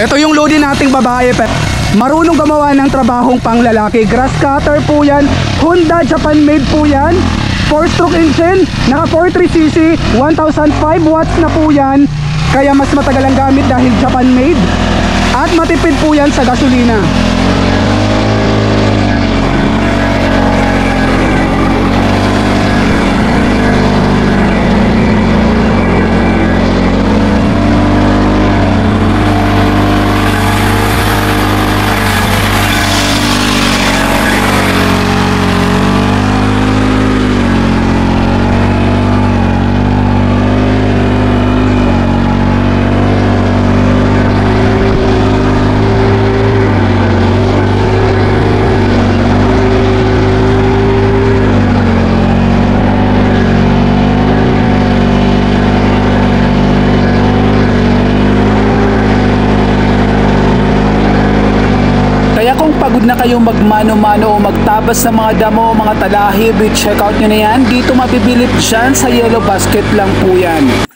Ito yung loading nating babae. Marunong gumawa ng trabahong panglalaki. Grass cutter po yan. Honda Japan made po yan. 4-stroke engine, naka 43cc, 1005 watts na po yan. Kaya mas matagal ang gamit dahil Japan made. At matipid po yan sa gasolina. Kaya kung pagod na kayong magmano-mano o magtabas ng mga damo o mga talahib, check out nyo na yan. Dito mabibilip dyan sa Yellow Basket lang po yan.